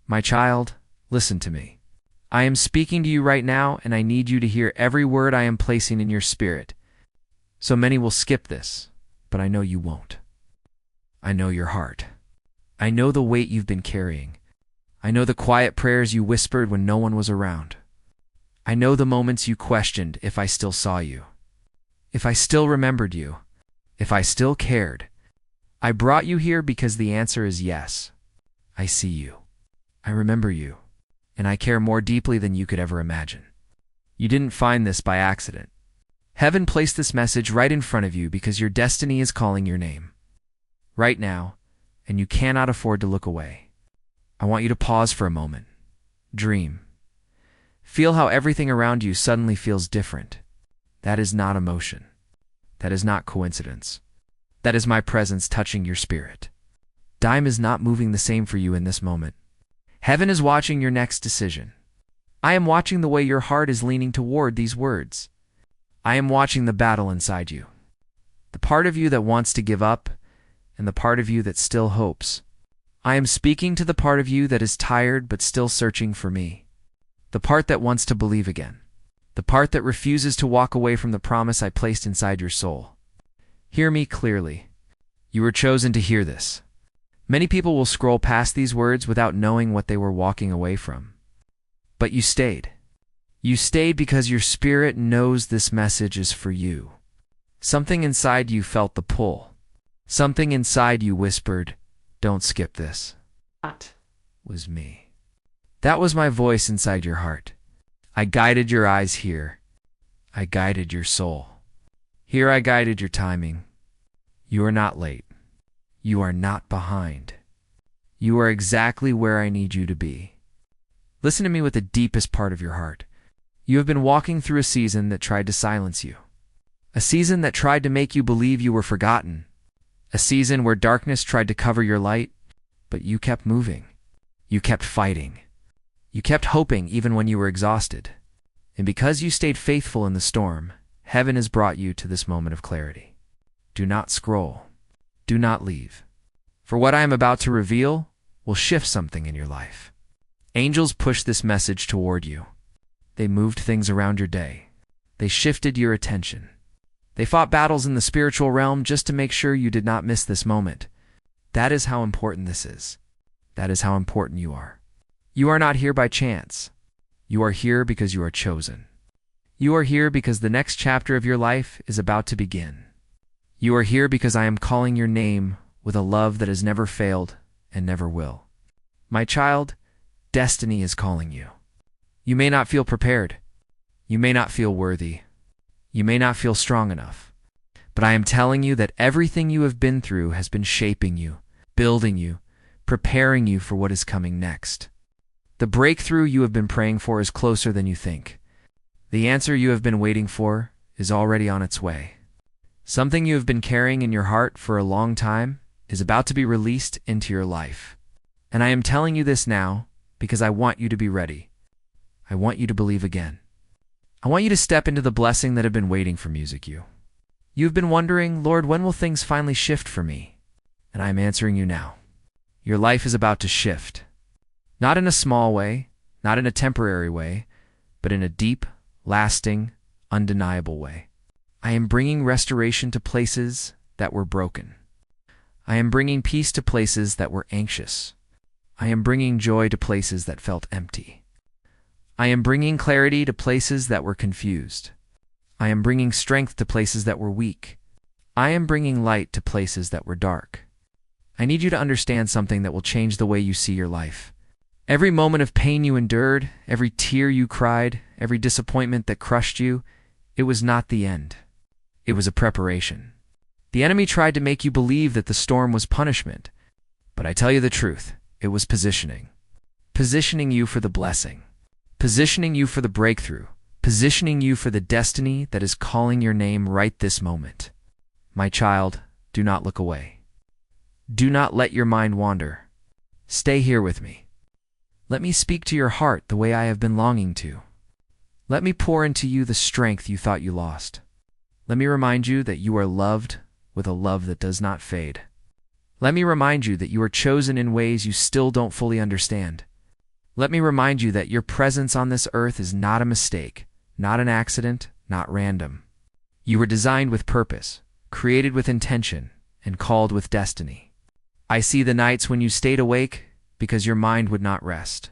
My child, listen to me. I am speaking to you right now, and I need you to hear every word I am placing in your spirit. So many will skip this, but I know you won't. I know your heart. I know the weight you've been carrying. I know the quiet prayers you whispered when no one was around. I know the moments you questioned if I still saw you, if I still remembered you, if I still cared. I brought you here because the answer is yes. I see you. I remember you. And I care more deeply than you could ever imagine. You didn't find this by accident. Heaven placed this message right in front of you because your destiny is calling your name. Right now, and you cannot afford to look away. I want you to pause for a moment. Dream. Feel how everything around you suddenly feels different. That is not emotion. That is not coincidence. That is my presence touching your spirit. Time is not moving the same for you in this moment. Heaven is watching your next decision. I am watching the way your heart is leaning toward these words. I am watching the battle inside you. The part of you that wants to give up, and the part of you that still hopes. I am speaking to the part of you that is tired but still searching for me. The part that wants to believe again. The part that refuses to walk away from the promise I placed inside your soul. Hear me clearly. You were chosen to hear this. Many people will scroll past these words without knowing what they were walking away from. But you stayed. You stayed because your spirit knows this message is for you. Something inside you felt the pull. Something inside you whispered, "Don't skip this." That was me. That was my voice inside your heart. I guided your eyes here. I guided your soul. Here I guided your timing. You are not late. You are not behind. You are exactly where I need you to be. Listen to me with the deepest part of your heart. You have been walking through a season that tried to silence you. A season that tried to make you believe you were forgotten. A season where darkness tried to cover your light, but you kept moving. You kept fighting. You kept hoping even when you were exhausted. And because you stayed faithful in the storm, heaven has brought you to this moment of clarity. Do not scroll. Do not leave. For what I am about to reveal will shift something in your life. Angels pushed this message toward you. They moved things around your day. They shifted your attention. They fought battles in the spiritual realm just to make sure you did not miss this moment. That is how important this is. That is how important you are. You are not here by chance. You are here because you are chosen. You are here because the next chapter of your life is about to begin. You are here because I am calling your name with a love that has never failed and never will. My child, destiny is calling you. You may not feel prepared. You may not feel worthy. You may not feel strong enough. But I am telling you that everything you have been through has been shaping you, building you, preparing you for what is coming next. The breakthrough you have been praying for is closer than you think. The answer you have been waiting for is already on its way. Something you have been carrying in your heart for a long time is about to be released into your life. And I am telling you this now because I want you to be ready. I want you to believe again. I want you to step into the blessing that have been waiting for Music U. You have been wondering, Lord, when will things finally shift for me? And I am answering you now. Your life is about to shift. Not in a small way, not in a temporary way, but in a deep, lasting, undeniable way. I am bringing restoration to places that were broken. I am bringing peace to places that were anxious. I am bringing joy to places that felt empty. I am bringing clarity to places that were confused. I am bringing strength to places that were weak. I am bringing light to places that were dark. I need you to understand something that will change the way you see your life. Every moment of pain you endured, every tear you cried, every disappointment that crushed you, it was not the end. It was a preparation. The enemy tried to make you believe that the storm was punishment. But I tell you the truth, it was positioning. Positioning you for the blessing. Positioning you for the breakthrough. Positioning you for the destiny that is calling your name right this moment. My child, do not look away. Do not let your mind wander. Stay here with me. Let me speak to your heart the way I have been longing to. Let me pour into you the strength you thought you lost. Let me remind you that you are loved with a love that does not fade. Let me remind you that you are chosen in ways you still don't fully understand. Let me remind you that your presence on this earth is not a mistake, not an accident, not random. You were designed with purpose, created with intention, and called with destiny. I see the nights when you stayed awake because your mind would not rest.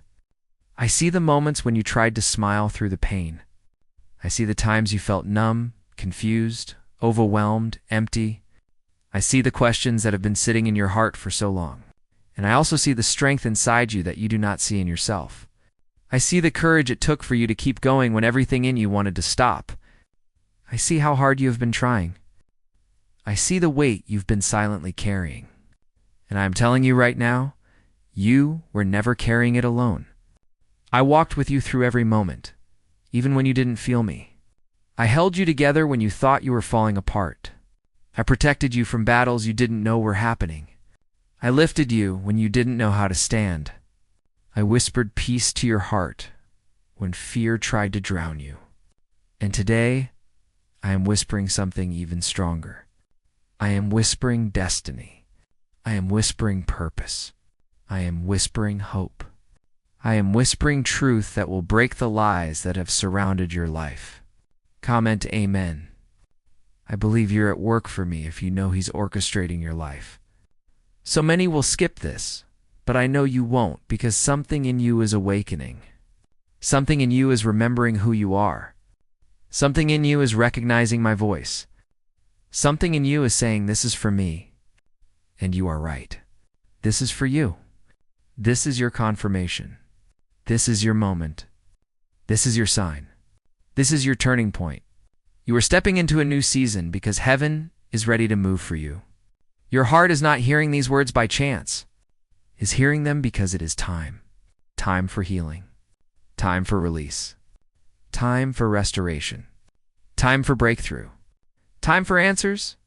I see the moments when you tried to smile through the pain. I see the times you felt numb, confused, overwhelmed, empty. I see the questions that have been sitting in your heart for so long. And I also see the strength inside you that you do not see in yourself. I see the courage it took for you to keep going when everything in you wanted to stop. I see how hard you have been trying. I see the weight you've been silently carrying. And I am telling you right now, you were never carrying it alone. I walked with you through every moment, even when you didn't feel me. I held you together when you thought you were falling apart. I protected you from battles you didn't know were happening. I lifted you when you didn't know how to stand. I whispered peace to your heart when fear tried to drown you. And today, I am whispering something even stronger. I am whispering destiny. I am whispering purpose. I am whispering hope. I am whispering truth that will break the lies that have surrounded your life. Comment Amen. I believe you're at work for me if you know He's orchestrating your life. So many will skip this, but I know you won't because something in you is awakening. Something in you is remembering who you are. Something in you is recognizing my voice. Something in you is saying, this is for me. And you are right. This is for you. This is your confirmation. This is your moment. This is your sign. This is your turning point. You are stepping into a new season because heaven is ready to move for you. Your heart is not hearing these words by chance. It is hearing them because it is time. Time for healing. Time for release. Time for restoration. Time for breakthrough. Time for answers.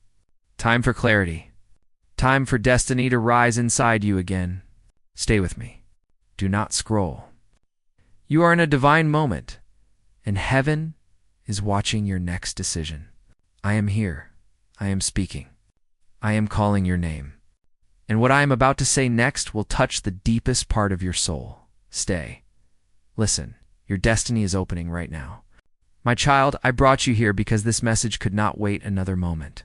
Time for clarity. Time for destiny to rise inside you again. Stay with me. Do not scroll. You are in a divine moment, and heaven is watching your next decision. I am here. I am speaking. I am calling your name. And what I am about to say next will touch the deepest part of your soul. Stay. Listen, your destiny is opening right now. My child, I brought you here because this message could not wait another moment.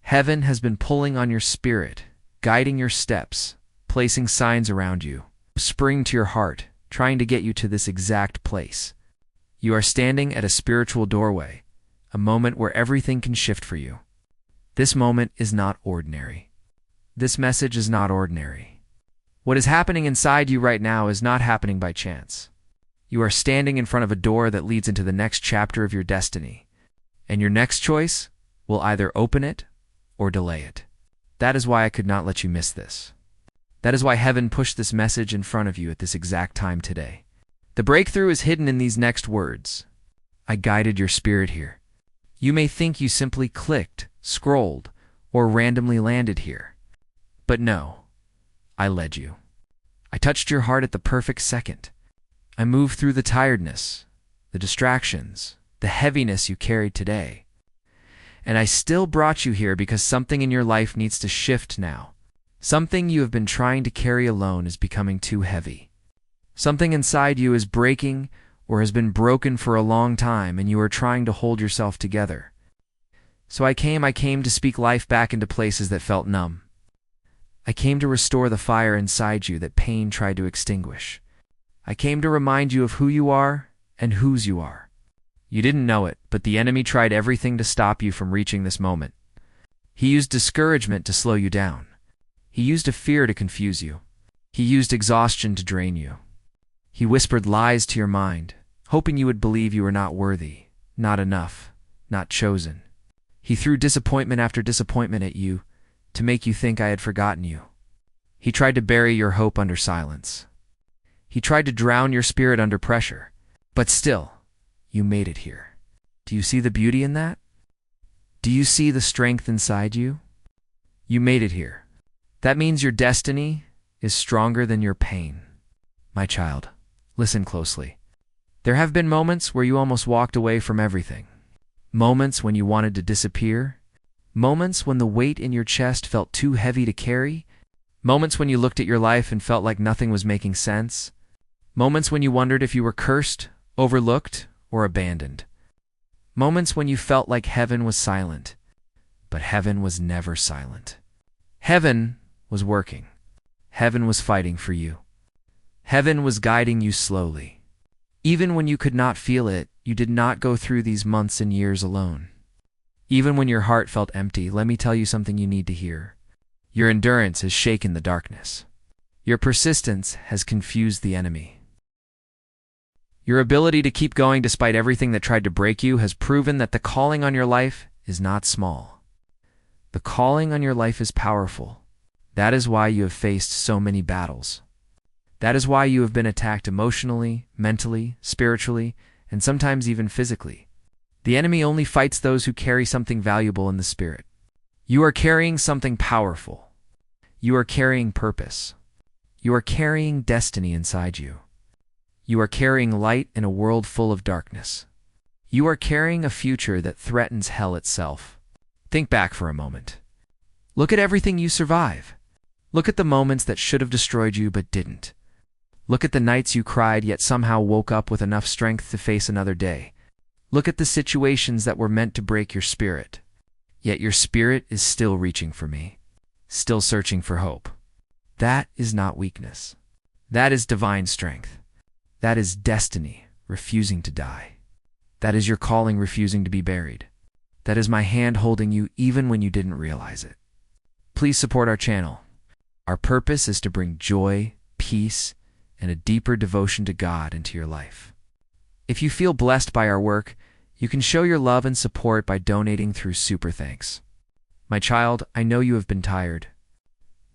Heaven has been pulling on your spirit, guiding your steps, placing signs around you, whispering to your heart, trying to get you to this exact place. You are standing at a spiritual doorway, a moment where everything can shift for you. This moment is not ordinary. This message is not ordinary. What is happening inside you right now is not happening by chance. You are standing in front of a door that leads into the next chapter of your destiny, and your next choice will either open it or delay it. That is why I could not let you miss this. That is why heaven pushed this message in front of you at this exact time today. The breakthrough is hidden in these next words. I guided your spirit here. You may think you simply clicked, scrolled, or randomly landed here. But no, I led you. I touched your heart at the perfect second. I moved through the tiredness, the distractions, the heaviness you carried today. And I still brought you here because something in your life needs to shift now. Something you have been trying to carry alone is becoming too heavy. Something inside you is breaking or has been broken for a long time, and you are trying to hold yourself together. So I came to speak life back into places that felt numb. I came to restore the fire inside you that pain tried to extinguish. I came to remind you of who you are and whose you are. You didn't know it, but the enemy tried everything to stop you from reaching this moment. He used discouragement to slow you down. He used a fear to confuse you. He used exhaustion to drain you. He whispered lies to your mind, hoping you would believe you were not worthy, not enough, not chosen. He threw disappointment after disappointment at you to make you think I had forgotten you. He tried to bury your hope under silence. He tried to drown your spirit under pressure. But still, you made it here. Do you see the beauty in that? Do you see the strength inside you? You made it here. That means your destiny is stronger than your pain. My child, listen closely. There have been moments where you almost walked away from everything. Moments when you wanted to disappear. Moments when the weight in your chest felt too heavy to carry. Moments when you looked at your life and felt like nothing was making sense. Moments when you wondered if you were cursed, overlooked, or abandoned. Moments when you felt like heaven was silent, but heaven was never silent. Heaven was working. Heaven was fighting for you. Heaven was guiding you slowly. Even when you could not feel it, you did not go through these months and years alone. Even when your heart felt empty, let me tell you something you need to hear. Your endurance has shaken the darkness. Your persistence has confused the enemy. Your ability to keep going despite everything that tried to break you has proven that the calling on your life is not small. The calling on your life is powerful. That is why you have faced so many battles. That is why you have been attacked emotionally, mentally, spiritually, and sometimes even physically. The enemy only fights those who carry something valuable in the spirit. You are carrying something powerful. You are carrying purpose. You are carrying destiny inside you. You are carrying light in a world full of darkness. You are carrying a future that threatens hell itself. Think back for a moment. Look at everything you survive. Look at the moments that should have destroyed you but didn't. Look at the nights you cried yet somehow woke up with enough strength to face another day. Look at the situations that were meant to break your spirit. Yet your spirit is still reaching for me, still searching for hope. That is not weakness. That is divine strength. That is destiny refusing to die. That is your calling refusing to be buried. That is my hand holding you even when you didn't realize it. Please support our channel. Our purpose is to bring joy, peace, and a deeper devotion to God into your life. If you feel blessed by our work, you can show your love and support by donating through Super Thanks. My child, I know you have been tired.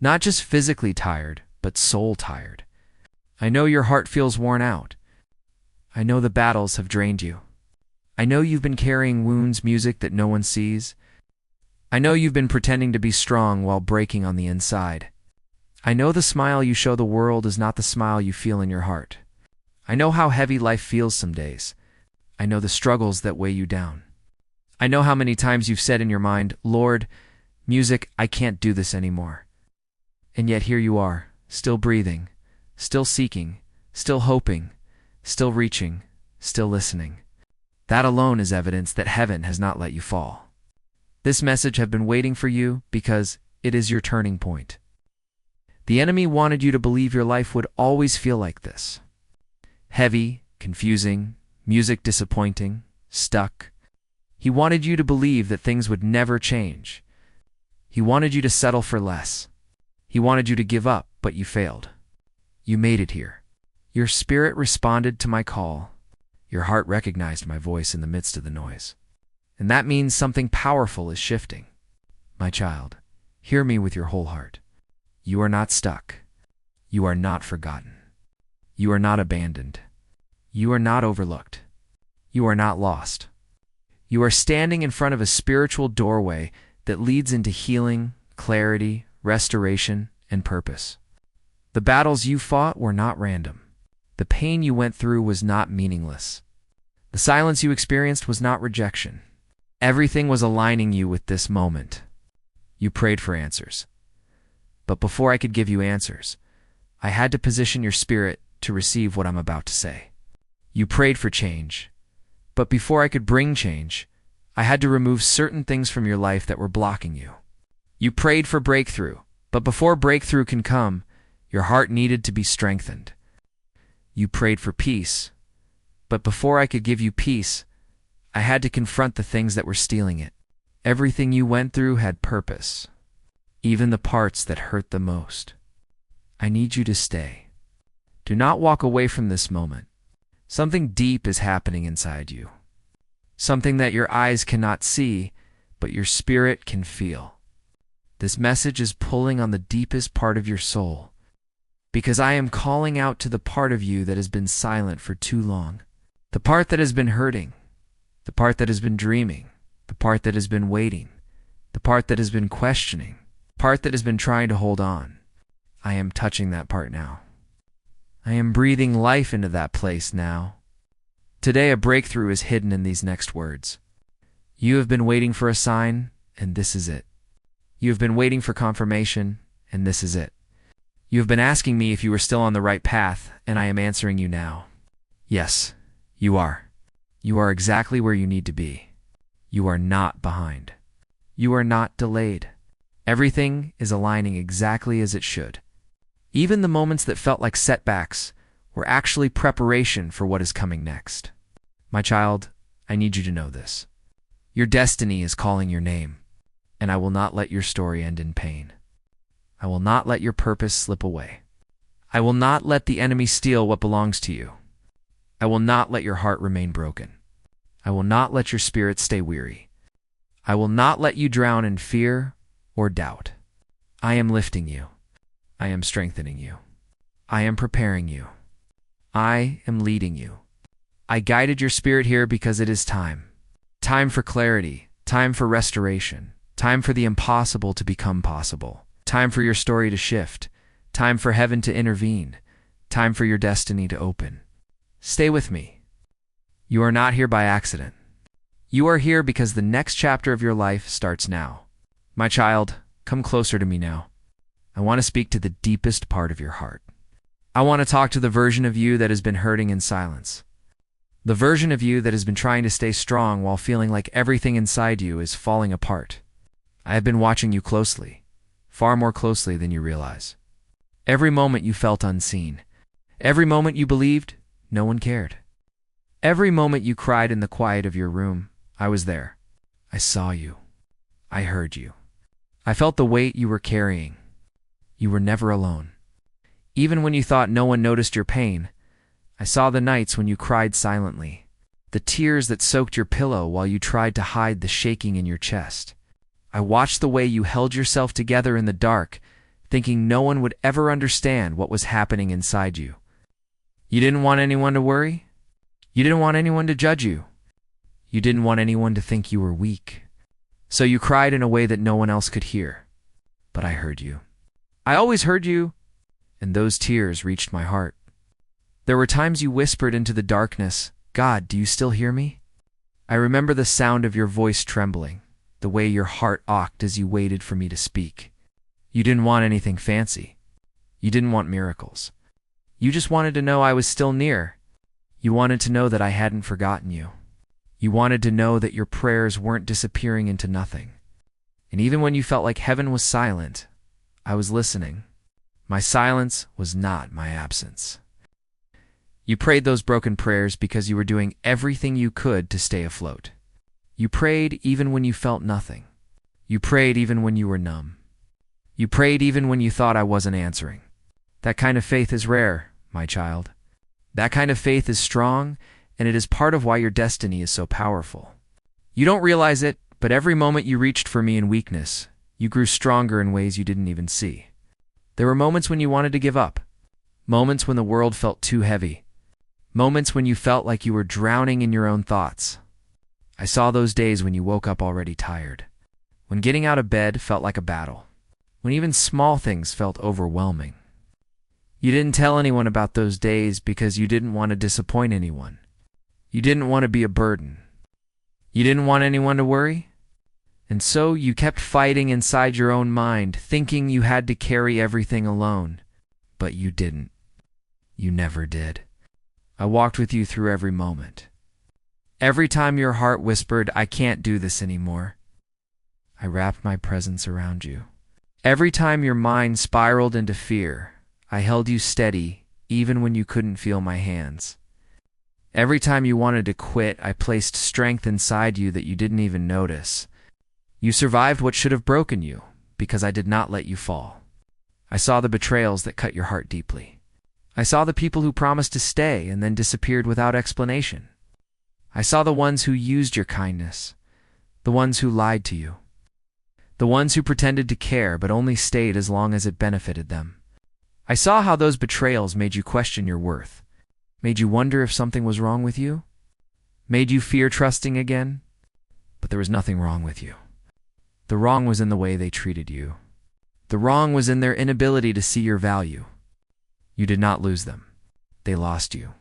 Not just physically tired, but soul tired. I know your heart feels worn out. I know the battles have drained you. I know you've been carrying wounds, music that no one sees. I know you've been pretending to be strong while breaking on the inside. I know the smile you show the world is not the smile you feel in your heart. I know how heavy life feels some days. I know the struggles that weigh you down. I know how many times you've said in your mind, Lord, music, I can't do this anymore. And yet here you are, still breathing, still seeking, still hoping, still reaching, still listening. That alone is evidence that heaven has not let you fall. This message has been waiting for you because it is your turning point. The enemy wanted you to believe your life would always feel like this. Heavy, confusing, music disappointing, stuck. He wanted you to believe that things would never change. He wanted you to settle for less. He wanted you to give up, but you failed. You made it here. Your spirit responded to my call. Your heart recognized my voice in the midst of the noise. And that means something powerful is shifting. My child, hear me with your whole heart. You are not stuck. You are not forgotten. You are not abandoned. You are not overlooked. You are not lost. You are standing in front of a spiritual doorway that leads into healing, clarity, restoration, and purpose. The battles you fought were not random. The pain you went through was not meaningless. The silence you experienced was not rejection. Everything was aligning you with this moment. You prayed for answers. But before I could give you answers, I had to position your spirit to receive what I'm about to say. You prayed for change. But before I could bring change, I had to remove certain things from your life that were blocking you. You prayed for breakthrough. But before breakthrough can come, your heart needed to be strengthened. You prayed for peace. But before I could give you peace, I had to confront the things that were stealing it. Everything you went through had purpose, even the parts that hurt the most. I need you to stay. Do not walk away from this moment. Something deep is happening inside you. Something that your eyes cannot see, but your spirit can feel. This message is pulling on the deepest part of your soul, because I am calling out to the part of you that has been silent for too long. The part that has been hurting. The part that has been dreaming. The part that has been waiting. The part that has been questioning. The part that has been trying to hold on. I am touching that part now. I am breathing life into that place now. Today a breakthrough is hidden in these next words. You have been waiting for a sign, and this is it. You have been waiting for confirmation, and this is it. You have been asking me if you were still on the right path, and I am answering you now. Yes, you are. You are exactly where you need to be. You are not behind. You are not delayed. Everything is aligning exactly as it should. Even the moments that felt like setbacks were actually preparation for what is coming next. My child, I need you to know this. Your destiny is calling your name, and I will not let your story end in pain. I will not let your purpose slip away. I will not let the enemy steal what belongs to you. I will not let your heart remain broken. I will not let your spirit stay weary. I will not let you drown in fear or doubt. I am lifting you. I am strengthening you. I am preparing you. I am leading you. I guided your spirit here because it is time. Time for clarity. Time for restoration. Time for the impossible to become possible. Time for your story to shift. Time for heaven to intervene. Time for your destiny to open. Stay with me. You are not here by accident. You are here because the next chapter of your life starts now. My child, come closer to me now. I want to speak to the deepest part of your heart. I want to talk to the version of you that has been hurting in silence. The version of you that has been trying to stay strong while feeling like everything inside you is falling apart. I have been watching you closely, far more closely than you realize. Every moment you felt unseen. Every moment you believed no one cared. Every moment you cried in the quiet of your room, I was there. I saw you. I heard you. I felt the weight you were carrying. You were never alone. Even when you thought no one noticed your pain, I saw the nights when you cried silently, the tears that soaked your pillow while you tried to hide the shaking in your chest. I watched the way you held yourself together in the dark, thinking no one would ever understand what was happening inside you. You didn't want anyone to worry. You didn't want anyone to judge you. You didn't want anyone to think you were weak. So you cried in a way that no one else could hear. But I heard you. I always heard you, and those tears reached my heart. There were times you whispered into the darkness, "God, do you still hear me?" I remember the sound of your voice trembling, the way your heart ached as you waited for me to speak. You didn't want anything fancy. You didn't want miracles. You just wanted to know I was still near. You wanted to know that I hadn't forgotten you. You wanted to know that your prayers weren't disappearing into nothing. And even when you felt like heaven was silent, I was listening. My silence was not my absence. You prayed those broken prayers because you were doing everything you could to stay afloat. You prayed even when you felt nothing. You prayed even when you were numb. You prayed even when you thought I wasn't answering. That kind of faith is rare, my child. That kind of faith is strong, and it is part of why your destiny is so powerful. You don't realize it, but every moment you reached for me in weakness, you grew stronger in ways you didn't even see. There were moments when you wanted to give up. Moments when the world felt too heavy. Moments when you felt like you were drowning in your own thoughts. I saw those days when you woke up already tired. When getting out of bed felt like a battle. When even small things felt overwhelming. You didn't tell anyone about those days because you didn't want to disappoint anyone. You didn't want to be a burden. You didn't want anyone to worry. And so you kept fighting inside your own mind, thinking you had to carry everything alone. But you didn't. You never did. I walked with you through every moment. Every time your heart whispered, "I can't do this anymore," I wrapped my presence around you. Every time your mind spiraled into fear, I held you steady, even when you couldn't feel my hands. Every time you wanted to quit, I placed strength inside you that you didn't even notice. You survived what should have broken you, because I did not let you fall. I saw the betrayals that cut your heart deeply. I saw the people who promised to stay and then disappeared without explanation. I saw the ones who used your kindness, the ones who lied to you, the ones who pretended to care but only stayed as long as it benefited them. I saw how those betrayals made you question your worth, made you wonder if something was wrong with you, made you fear trusting again. But there was nothing wrong with you. The wrong was in the way they treated you. The wrong was in their inability to see your value. You did not lose them. They lost you.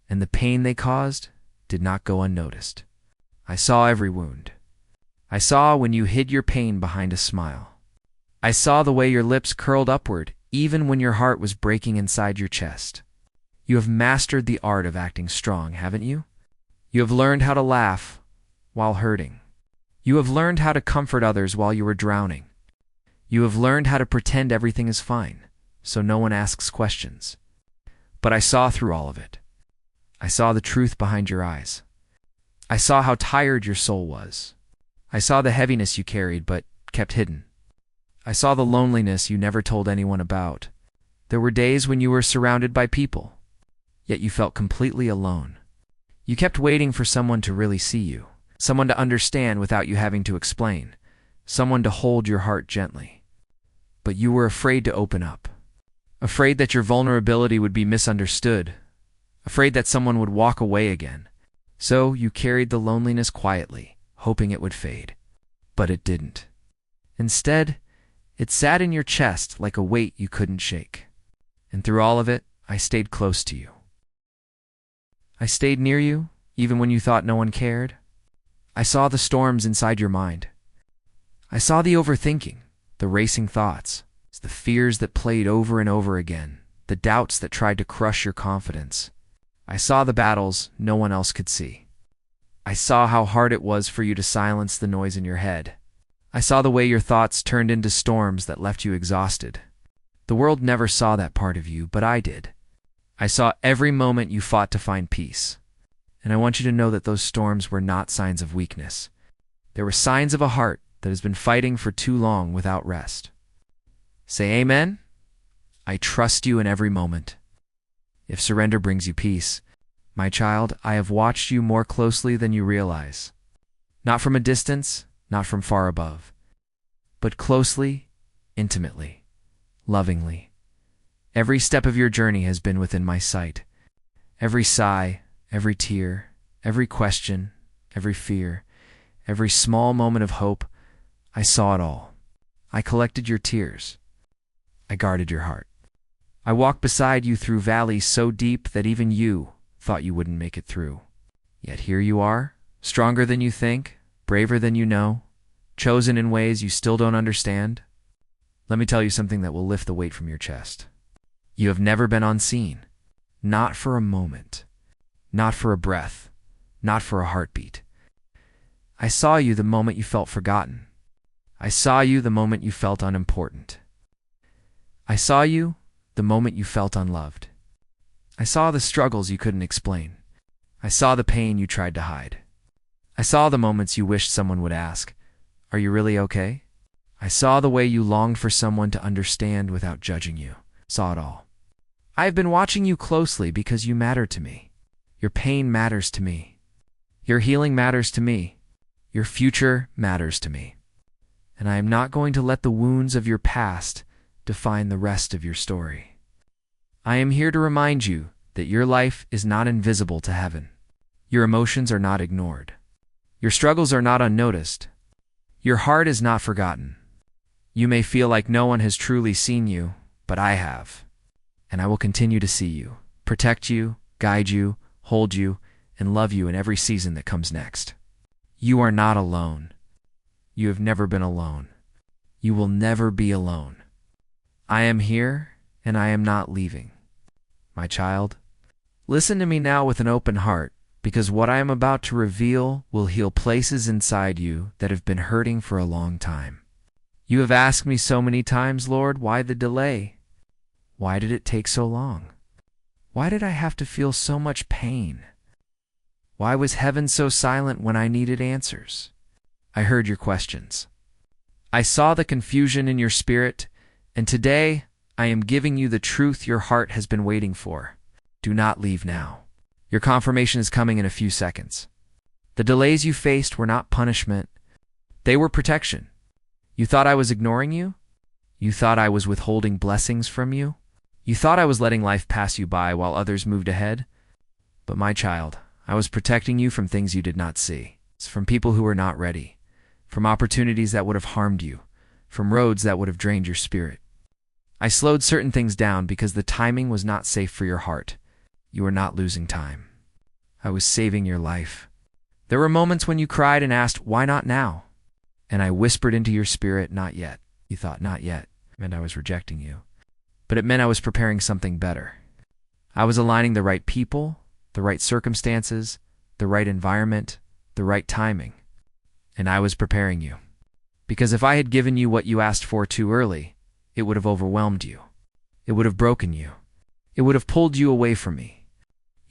And the pain they caused did not go unnoticed. I saw every wound. I saw when you hid your pain behind a smile. I saw the way your lips curled upward even when your heart was breaking inside your chest. You have mastered the art of acting strong, haven't you? You have learned how to laugh while hurting. You have learned how to comfort others while you were drowning. You have learned how to pretend everything is fine, so no one asks questions. But I saw through all of it. I saw the truth behind your eyes. I saw how tired your soul was. I saw the heaviness you carried but kept hidden. I saw the loneliness you never told anyone about. There were days when you were surrounded by people, yet you felt completely alone. You kept waiting for someone to really see you, someone to understand without you having to explain, someone to hold your heart gently. But you were afraid to open up, afraid that your vulnerability would be misunderstood, afraid that someone would walk away again. So you carried the loneliness quietly, hoping it would fade. But it didn't. Instead, it sat in your chest like a weight you couldn't shake. And through all of it, I stayed close to you. I stayed near you, even when you thought no one cared. I saw the storms inside your mind. I saw the overthinking, the racing thoughts, the fears that played over and over again, the doubts that tried to crush your confidence. I saw the battles no one else could see. I saw how hard it was for you to silence the noise in your head. I saw the way your thoughts turned into storms that left you exhausted. The world never saw that part of you, but I did. I saw every moment you fought to find peace. And I want you to know that those storms were not signs of weakness. They were signs of a heart that has been fighting for too long without rest. Say amen? I trust you in every moment. If surrender brings you peace, my child, I have watched you more closely than you realize. Not from a distance, not from far above, but closely, intimately, lovingly. Every step of your journey has been within my sight. Every sigh, every tear, every question, every fear, every small moment of hope, I saw it all. I collected your tears. I guarded your heart. I walked beside you through valleys so deep that even you thought you wouldn't make it through. Yet here you are, stronger than you think, braver than you know, chosen in ways you still don't understand. Let me tell you something that will lift the weight from your chest. You have never been unseen. Not for a moment. Not for a breath. Not for a heartbeat. I saw you the moment you felt forgotten. I saw you the moment you felt unimportant. I saw you the moment you felt unloved. I saw the struggles you couldn't explain. I saw the pain you tried to hide. I saw the moments you wished someone would ask, "Are you really okay?" I saw the way you longed for someone to understand without judging you. Saw it all. I have been watching you closely because you matter to me. Your pain matters to me. Your healing matters to me. Your future matters to me. And I am not going to let the wounds of your past define the rest of your story. I am here to remind you that your life is not invisible to heaven. Your emotions are not ignored. Your struggles are not unnoticed. Your heart is not forgotten. You may feel like no one has truly seen you, but I have. And I will continue to see you, protect you, guide you, hold you, and love you in every season that comes next. You are not alone. You have never been alone. You will never be alone. I am here, and I am not leaving. My child, listen to me now with an open heart, because what I am about to reveal will heal places inside you that have been hurting for a long time. You have asked me so many times, Lord, why the delay? Why did it take so long? Why did I have to feel so much pain? Why was heaven so silent when I needed answers? I heard your questions. I saw the confusion in your spirit, and today I am giving you the truth your heart has been waiting for. Do not leave now. Your confirmation is coming in a few seconds. The delays you faced were not punishment. They were protection. You thought I was ignoring you? You thought I was withholding blessings from you? You thought I was letting life pass you by while others moved ahead? But my child, I was protecting you from things you did not see, from people who were not ready, from opportunities that would have harmed you, from roads that would have drained your spirit. I slowed certain things down because the timing was not safe for your heart. You were not losing time. I was saving your life. There were moments when you cried and asked, "Why not now?" And I whispered into your spirit, "Not yet." You thought, "Not yet," and I was rejecting you. but it meant I was preparing something better. I was aligning the right people, the right circumstances, the right environment, the right timing. And I was preparing you. Because if I had given you what you asked for too early, it would have overwhelmed you. It would have broken you. It would have pulled you away from me.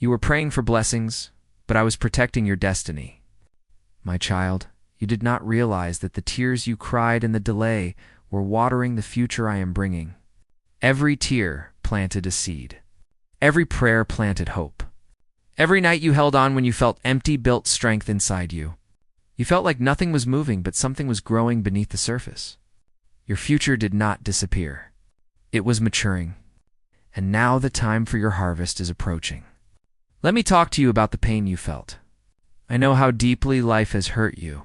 You were praying for blessings, but I was protecting your destiny. My child, you did not realize that the tears you cried in the delay were watering the future I am bringing. Every tear planted a seed. Every prayer planted hope. Every night you held on when you felt empty built strength inside you. You felt like nothing was moving, but something was growing beneath the surface. Your future did not disappear. It was maturing. And now the time for your harvest is approaching. Let me talk to you about the pain you felt. I know how deeply life has hurt you.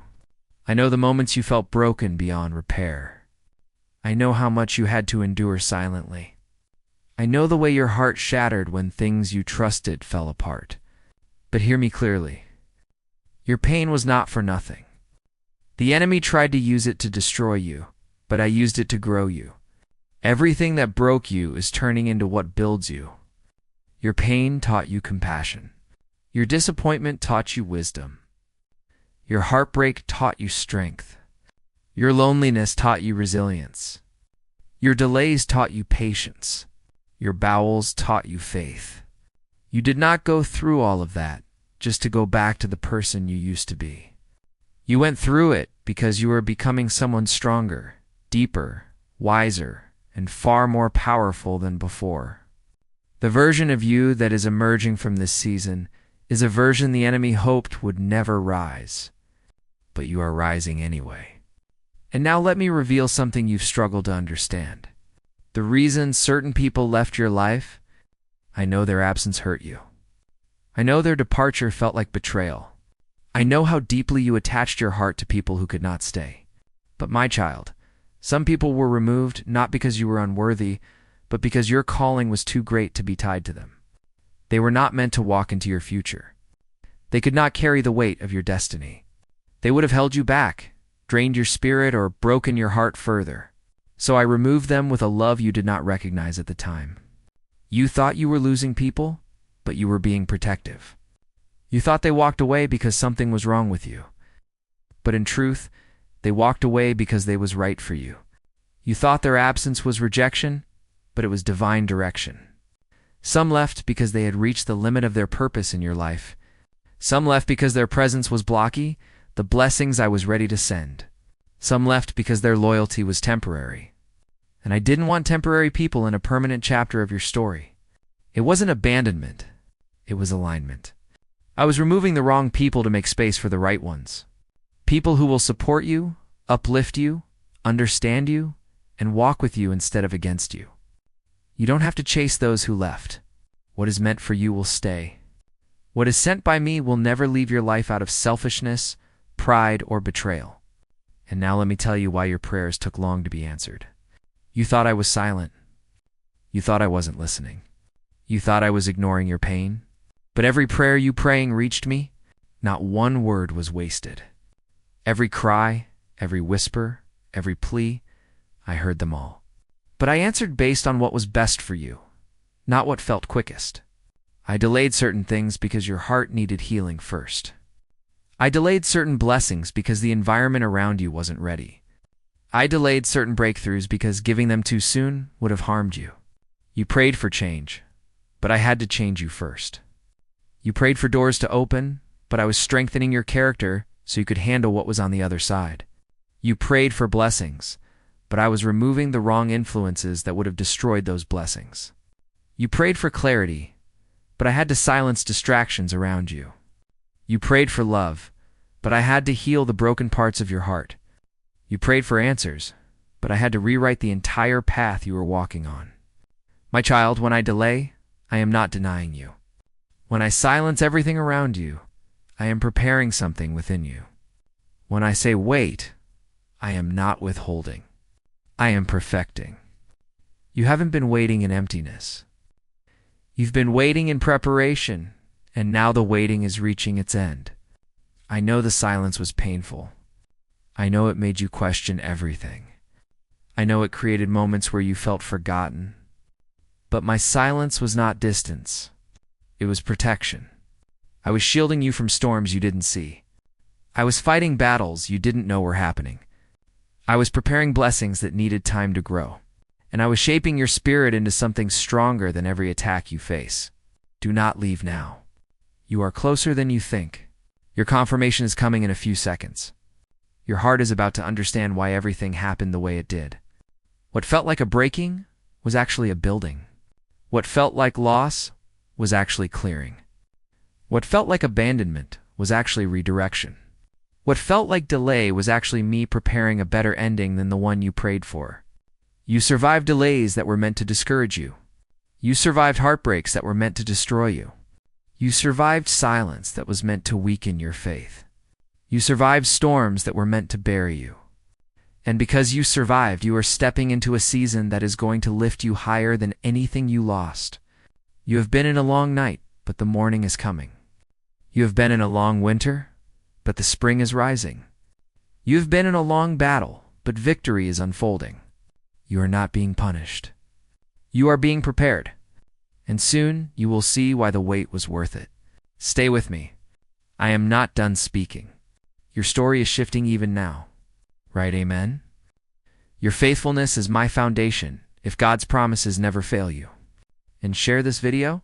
I know the moments you felt broken beyond repair. I know how much you had to endure silently. I know the way your heart shattered when things you trusted fell apart. But hear me clearly. Your pain was not for nothing. The enemy tried to use it to destroy you, but I used it to grow you. Everything that broke you is turning into what builds you. Your pain taught you compassion. Your disappointment taught you wisdom. Your heartbreak taught you strength. Your loneliness taught you resilience. Your delays taught you patience. Your bowels taught you faith. You did not go through all of that just to go back to the person you used to be. You went through it because you were becoming someone stronger, deeper, wiser, and far more powerful than before. The version of you that is emerging from this season is a version the enemy hoped would never rise. But you are rising anyway. And now let me reveal something you've struggled to understand. The reason certain people left your life, I know their absence hurt you. I know their departure felt like betrayal. I know how deeply you attached your heart to people who could not stay. But my child, some people were removed not because you were unworthy, but because your calling was too great to be tied to them. They were not meant to walk into your future. They could not carry the weight of your destiny. They would have held you back, drained your spirit, or broken your heart further. So I removed them with a love you did not recognize at the time. You thought you were losing people, but you were being protective. You thought they walked away because something was wrong with you. But in truth, they walked away because they was right for you. You thought their absence was rejection, but it was divine direction. Some left because they had reached the limit of their purpose in your life. Some left because their presence was blocky, the blessings I was ready to send. Some left because their loyalty was temporary. And I didn't want temporary people in a permanent chapter of your story. It wasn't abandonment. It was alignment. I was removing the wrong people to make space for the right ones. People who will support you, uplift you, understand you, and walk with you instead of against you. You don't have to chase those who left. What is meant for you will stay. What is sent by me will never leave your life out of selfishness, pride, or betrayal. And now let me tell you why your prayers took long to be answered. You thought I was silent. You thought I wasn't listening. You thought I was ignoring your pain. But every prayer you praying reached me. Not one word was wasted. Every cry, every whisper, every plea, I heard them all. But I answered based on what was best for you, not what felt quickest. I delayed certain things because your heart needed healing first. I delayed certain blessings because the environment around you wasn't ready. I delayed certain breakthroughs because giving them too soon would have harmed you. You prayed for change, but I had to change you first. You prayed for doors to open, but I was strengthening your character so you could handle what was on the other side. You prayed for blessings, but I was removing the wrong influences that would have destroyed those blessings. You prayed for clarity, but I had to silence distractions around you. You prayed for love, but I had to heal the broken parts of your heart. You prayed for answers, but I had to rewrite the entire path you were walking on. My child, when I delay, I am not denying you. When I silence everything around you, I am preparing something within you. When I say wait, I am not withholding. I am perfecting. You haven't been waiting in emptiness. You've been waiting in preparation, and now the waiting is reaching its end. I know the silence was painful. I know it made you question everything. I know it created moments where you felt forgotten. But my silence was not distance. It was protection. I was shielding you from storms you didn't see. I was fighting battles you didn't know were happening. I was preparing blessings that needed time to grow. And I was shaping your spirit into something stronger than every attack you face. Do not leave now. You are closer than you think. Your confirmation is coming in a few seconds. Your heart is about to understand why everything happened the way it did. What felt like a breaking was actually a building. What felt like loss was actually clearing. What felt like abandonment was actually redirection. What felt like delay was actually me preparing a better ending than the one you prayed for. You survived delays that were meant to discourage you. You survived heartbreaks that were meant to destroy you. You survived silence that was meant to weaken your faith. You survived storms that were meant to bury you. And because you survived, you are stepping into a season that is going to lift you higher than anything you lost. You have been in a long night, but the morning is coming. You have been in a long winter, but the spring is rising. You have been in a long battle, but victory is unfolding. You are not being punished. You are being prepared. And soon you will see why the wait was worth it. Stay with me. I am not done speaking. Your story is shifting even now. Right, amen? Your faithfulness is my foundation if God's promises never fail you. And share this video